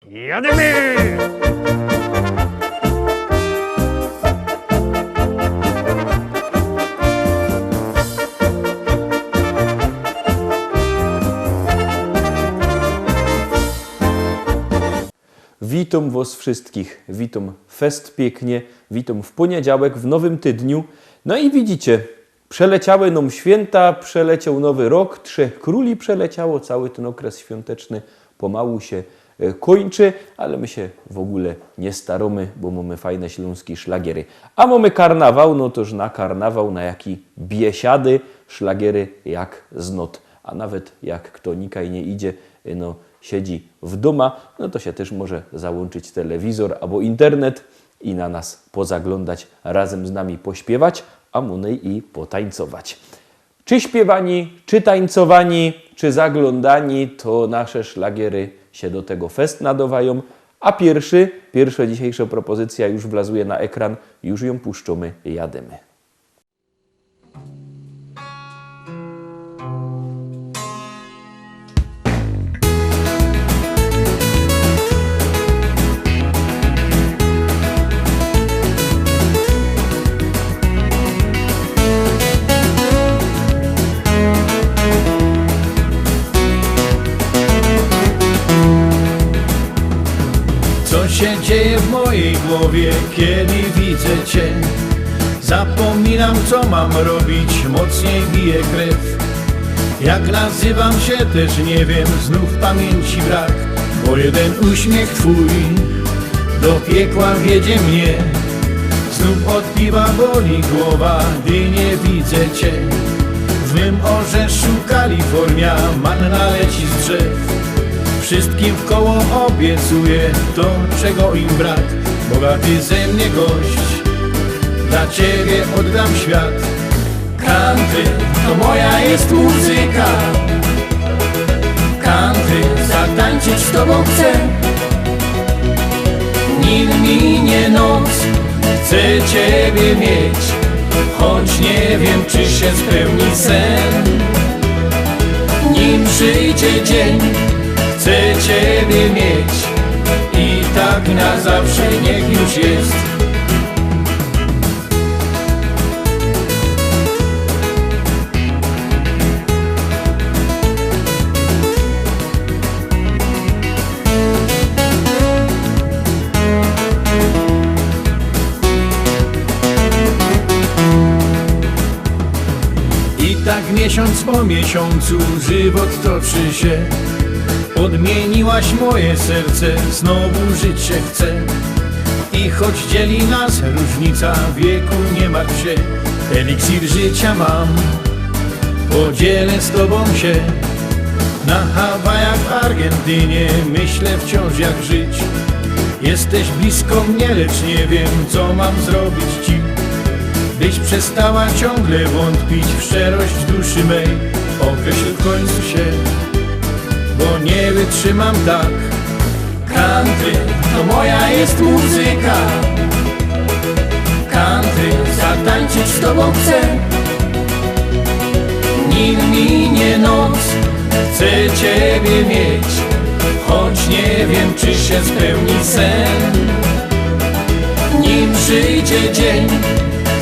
Jademy! Witam was wszystkich, witam fest pięknie, witam w poniedziałek, w nowym tydniu. No i widzicie, przeleciały nam święta, przeleciał nowy rok, Trzech Króli przeleciało, cały ten okres świąteczny pomału się kończy, ale my się w ogóle nie staramy, bo mamy fajne śląskie szlagiery. A mamy karnawał, no toż na karnawał, na jaki biesiady, szlagiery jak z not. A nawet jak kto nikaj nie idzie, no siedzi w doma, no to się też może załączyć telewizor albo internet i na nas pozaglądać, razem z nami pośpiewać, a munej i potańcować. Czy śpiewani, czy tańcowani, czy zaglądani, to nasze szlagiery się do tego fest nadawają. A pierwsza dzisiejsza propozycja już wlazuje na ekran, już ją puszczamy, jademy. Co się dzieje w mojej głowie, kiedy widzę Cię? Zapominam, co mam robić, mocniej bije krew. Jak nazywam się też nie wiem, znów pamięci brak, bo jeden uśmiech Twój do piekła wiedzie mnie. Znów od piwa boli głowa, gdy nie widzę Cię. W mym orzeszu Kalifornia, manna leci z drzew. Wszystkim wkoło obiecuję to, czego im brak. Bogaty ze mnie gość, dla Ciebie oddam świat. Country to moja jest muzyka. Country, zatańczyć z Tobą chcę. Nim minie noc, chcę Ciebie mieć, choć nie wiem, czy się spełni sen. Nim przyjdzie dzień, chcę Ciebie mieć i tak na zawsze niech już jest. I tak miesiąc po miesiącu żywot toczy się. Odmieniłaś moje serce, znowu żyć się chce. I choć dzieli nas różnica wieku, nie martw się. Eliksir życia mam, podzielę z Tobą się. Na Hawajach, w Argentynie myślę wciąż jak żyć. Jesteś blisko mnie, lecz nie wiem, co mam zrobić Ci, byś przestała ciągle wątpić w szczerość duszy mej. Określ w końcu się, bo nie wytrzymam tak. Country to moja jest muzyka. Country, zatańczyć z Tobą chcę. Nim minie noc, chcę Ciebie mieć, choć nie wiem, czy się spełni sen. Nim przyjdzie dzień,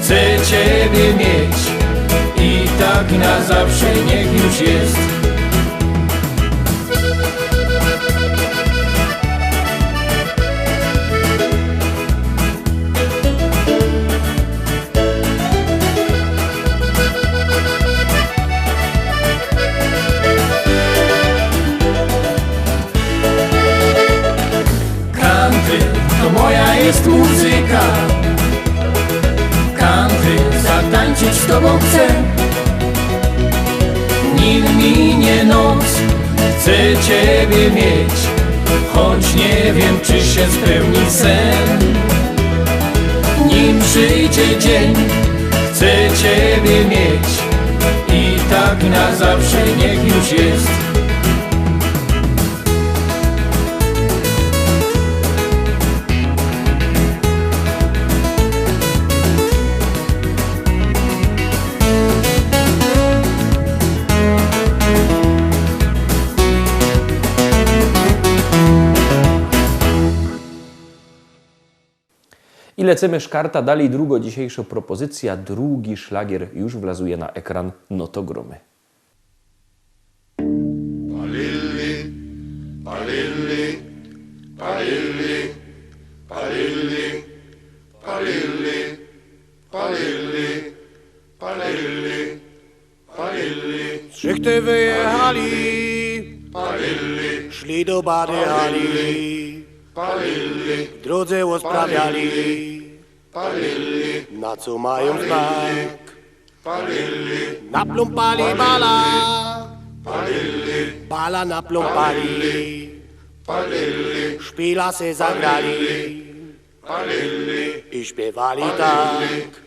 chcę Ciebie mieć i tak na zawsze niech już jest. Moja jest muzyka. Country, zatańczyć z Tobą chcę. Nim minie noc, chcę Ciebie mieć, choć nie wiem, czy się spełni sen. Nim przyjdzie dzień, chcę Ciebie mieć i tak na zawsze niech już jest. I lecimy szkarta dalej, drugo dzisiejsza propozycja, drugi szlagier już wlazuje na ekran, no to gromy. Szychty wyjechali, szli do Bady Hali, w drodze usprawiali, na co mają znak. Naplumpali bala, bala naplumpali, szpila se zagrali i śpiewali tak.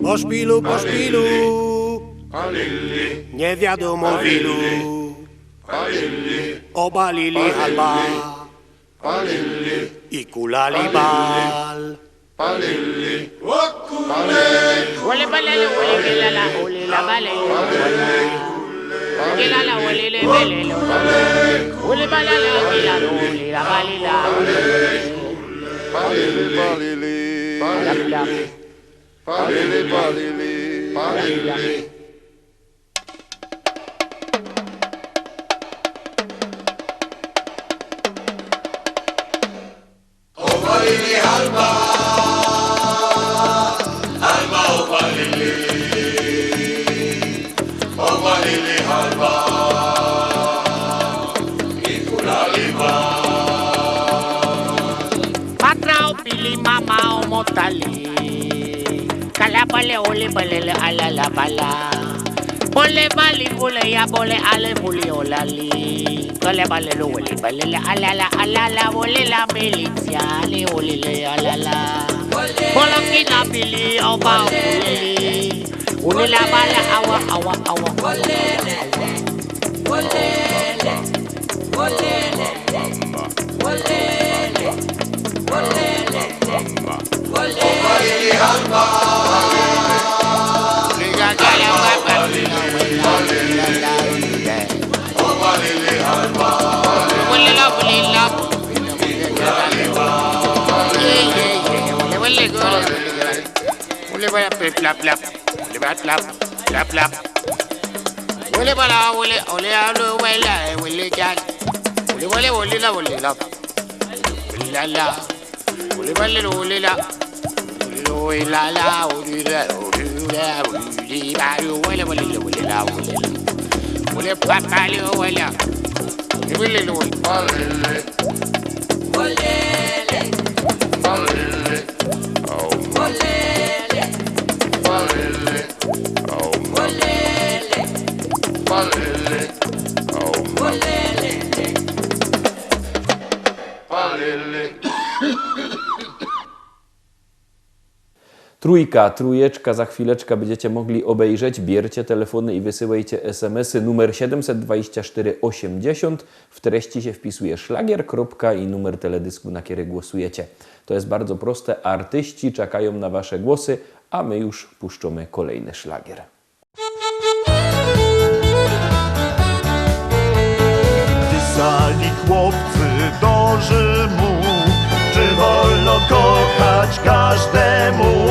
Po szpilu, nie wiadomo wilu, obalili halba i kulali bal. Ole balala, ole gelala, ole la bale. Gelala, ole le bele lo. Ole balala, gelala, ole la bale la. Patrao pili mama o motali. Kalabale ole balele ala la bala. Bole bali bole ya bole ale bole olali. Kalabale lo ole balele ala la bole la militia ale ole le ala la. Bolongina pili oba ole la bala awa. Trójka, trójeczka, za chwileczkę będziecie mogli obejrzeć. Bierzcie telefony i wysyłajcie SMS-y numer 724 80. W treści się wpisuje szlagier, kropka i numer teledysku, na który głosujecie. To jest bardzo proste. Artyści czekają na wasze głosy, a my już puszczamy kolejny szlagier. Pisali chłopcy do Rzymu, czy wolno kochać każdemu?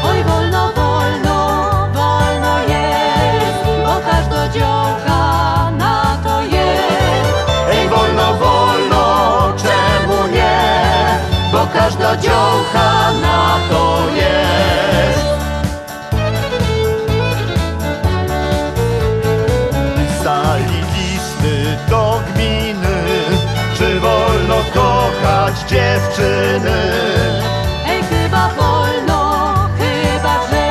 Oj, wolno, wolno, wolno jest, bo każda działka na to jest. Ej, wolno, wolno, czemu nie? Bo każda działka na to jest. Pisali listy do gminy, czy wolno kochać dziewczyny? Ej, chyba wolno, chyba że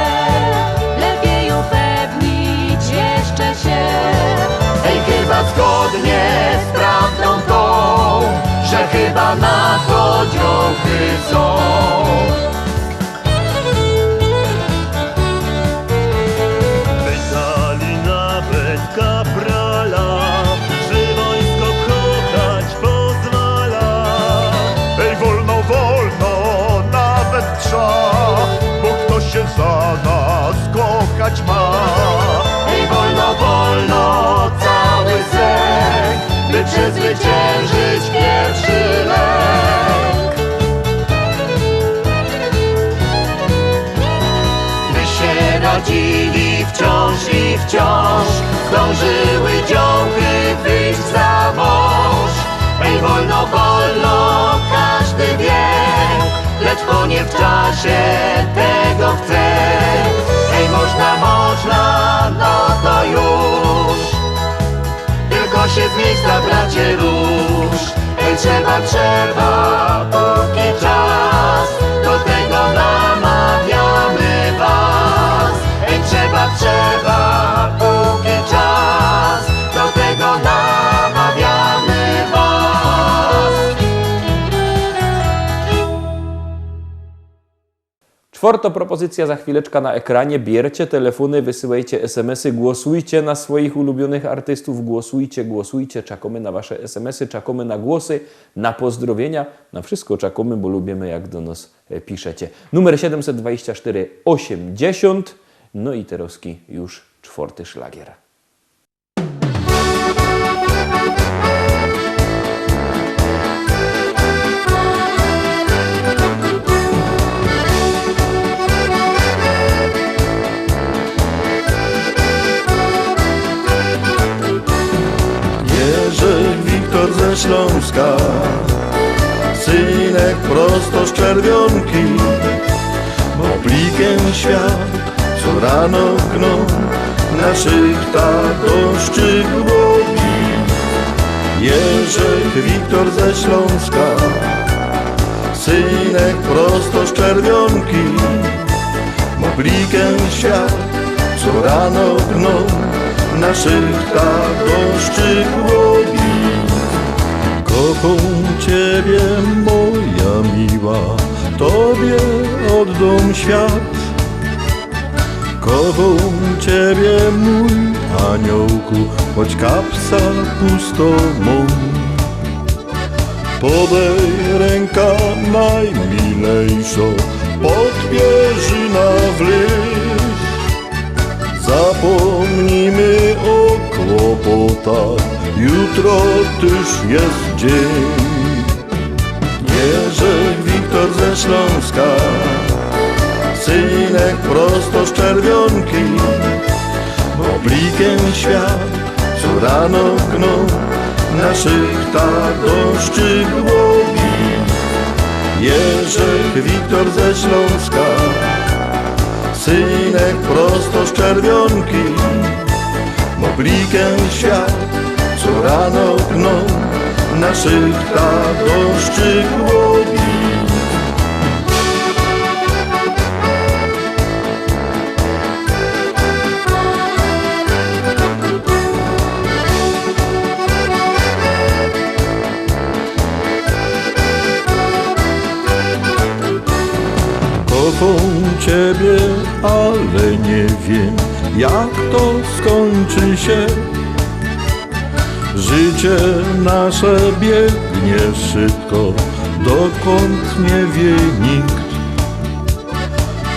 lepiej upewnić jeszcze się. Ej, chyba zgodnie z prawdą tą, że chyba na to działky są. Pytali nawet kaprala, czy wojsko kochać pozwala. przezwyciężyć pierwszy lęk. Gdy się rodzili wciąż i wciąż, zdążyły dziołchy wyjść za mąż. Ej, wolno, wolno, każdy wie, lecz bo nie w czasie tego chce. Ej, można, można, no to już, tylko się z miejsca, bracie, rusz. Ej, trzeba, trzeba, póki czas, do tego namawiamy was. Ej, trzeba, trzeba, póki czas, do tego namawiamy was. Czwarta propozycja za chwileczkę na ekranie. Bierzcie telefony, wysyłajcie SMS-y, głosujcie na swoich ulubionych artystów, głosujcie, głosujcie, czekamy na wasze SMS-y, czekamy na głosy, na pozdrowienia, na wszystko czekamy, bo lubimy jak do nas piszecie. Numer 724 80, no i teraz już czwarty szlagier. Jerzy Wiktor ze Śląska, synek prosto z Czerwionki, oblikiem świat, co rano gną naszych tatoszczych łowi. Jerzy Wiktor ze Śląska, synek prosto z Czerwionki, oblikiem świat, co rano gną naszych tatoszczych łowi. Kocham Ciebie, moja miła, Tobie oddam świat. Kocham Ciebie, mój aniołku, choć kapsa pusto mą. Podaj ręka najmilejszo, pod pierzyna wleź. Zapomnijmy o kłopotach, jutro też jest dzień. Jerzy Wiktor ze Śląska, synek prosto z Czerwionki, oblikiem świat, co rano gną naszych tatoszczych łowi. Jerzy Wiktor ze Śląska, synek prosto z Czerwionki, oblikiem świat, co rano gną naszych tatoszczych łowi. Kocham Ciebie, ale nie wiem, jak to skończy się. Życie nasze biegnie szybko, dokąd nie wie nikt.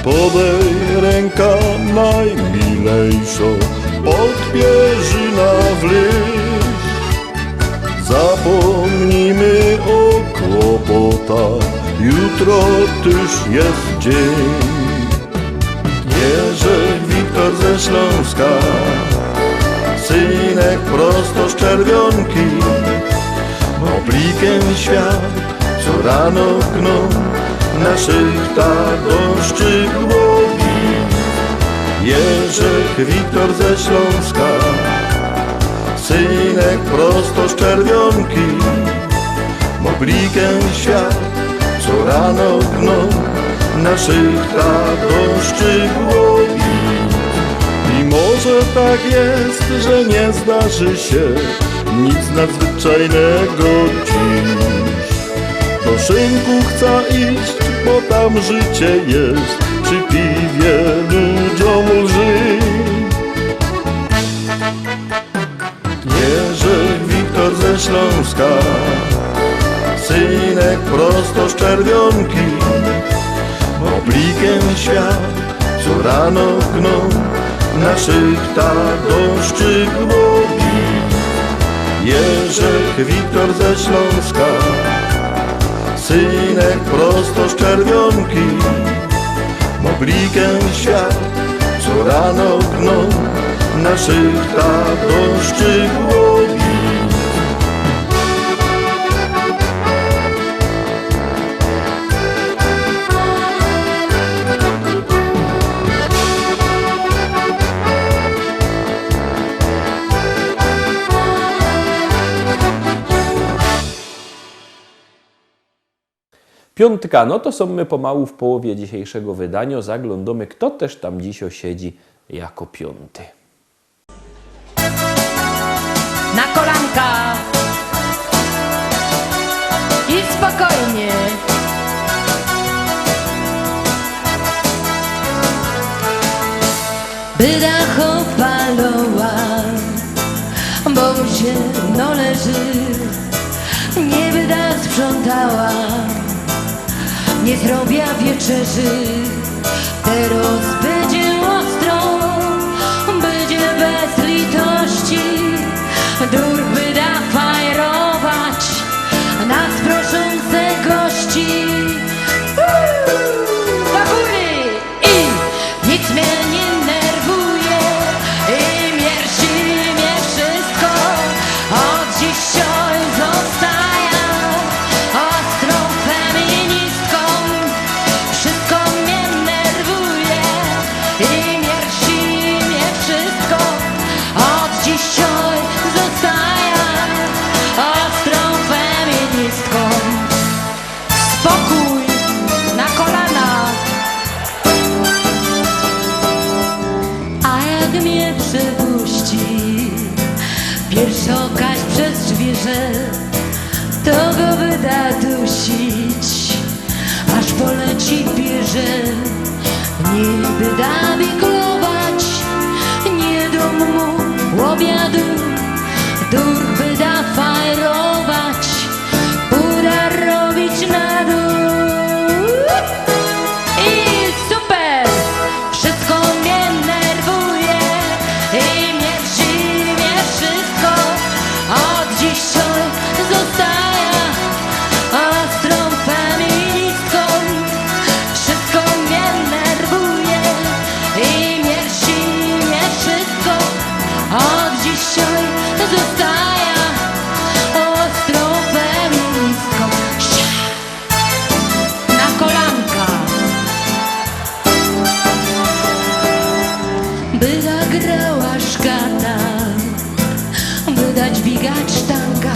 Podaj ręka najmilejszo, pod pierzyna wleź. Zapomnijmy o kłopotach, jutro też jest dzień. Jerzy Wiktor ze Śląska, synek prosto z Czerwionki, oblikiem świat, co rano gną naszych tatoszczych łowi. Jerzy Wiktor ze Śląska, synek prosto z Czerwionki, oblikiem świat, co rano gną naszych tatoszczych łowi. I może tak jest, że nie zdarzy się nic nadzwyczajnego dziś. Do szynku chcę iść, bo tam życie jest, przy piwie ludziom lży. Jerzy Wiktor ze Śląska, synek prosto z Czerwionki, oblikiem świat, co rano gną naszych tatoszczych łowi. Jerzek Wiktor ze Śląska, synek prosto z Czerwionki, moblikę świat, co rano gną naszych tadoszczych łowi. Piątka, no to są my pomału w połowie dzisiejszego wydania. Zaglądamy, kto też tam dziś siedzi jako piąty. Na kolanka i spokojnie. By dach opaloła, bo mu się no leży. Nie byda sprzątała, nie zrobię wieczerzy. Teraz będzie ostro, będzie bez litości. Dur byda fajrować nas proszące gości. Do góry i nic mnie nie nerwuje i mierzi mnie wszystko. Od dzisiaj zostaję ostrą feministką. Wszystko mnie nerwuje i mierzi mnie wszystko. Od dzisiaj zostaję ostrą feministką. Spokój na kolana. A jak mnie przepuści pierwsza okaź przez drzwi, że to go wyda dusić, aż poleci bierze. Nie wyda wiklować, nie dom mu obiadu. Dur wyda fajrować, uda robić na dół. I super! Wszystko mnie nerwuje i mierzi mnie wszystko. Od dzisiaj zostaję ostrą feministką. Wszystko mnie nerwuje i mierzi mnie wszystko. Od dzisiaj zostaję ostrą feministką. Na kolanka. By zagrała szkata, by dać bigać sztanga.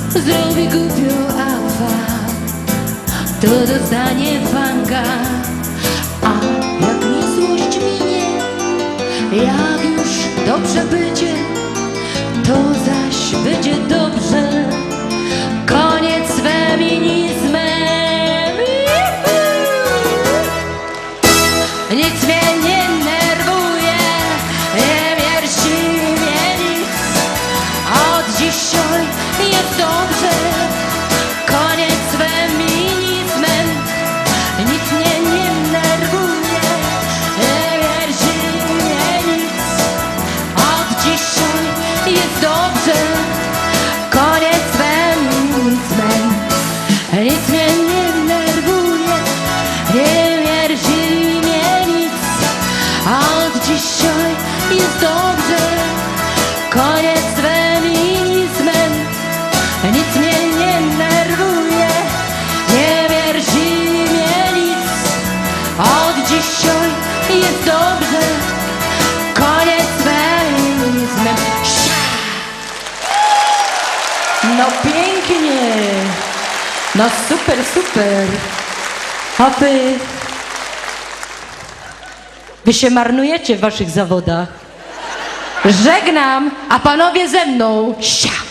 Zrobi głupio afa, to dostanie fanga. A jak mi złość minie, jak już dobrze będzie, to zaś będzie dobrze. Koniec z feminizmem. Nic mnie nie nerwuje, nie mierzi mnie nic. Od dzisiaj jest dobrze. Koniec z feminizmem. Nic mnie nie nerwuje, nie mierzi mnie nic. Od dzisiaj jest dobrze. Koniec z feminizmem. Nic mnie nie nerwuje, nie mierzi mnie nic. Od dzisiaj jest dobrze. Koniec z feminizmem. Nic mnie nie nerwuje, nie mierzi mnie nic. Od dzisiaj jest dobrze. Koniec z feminizmem. No pięknie. No super, super. Hopy. Wy się marnujecie w waszych zawodach. Żegnam, a panowie ze mną. Sia.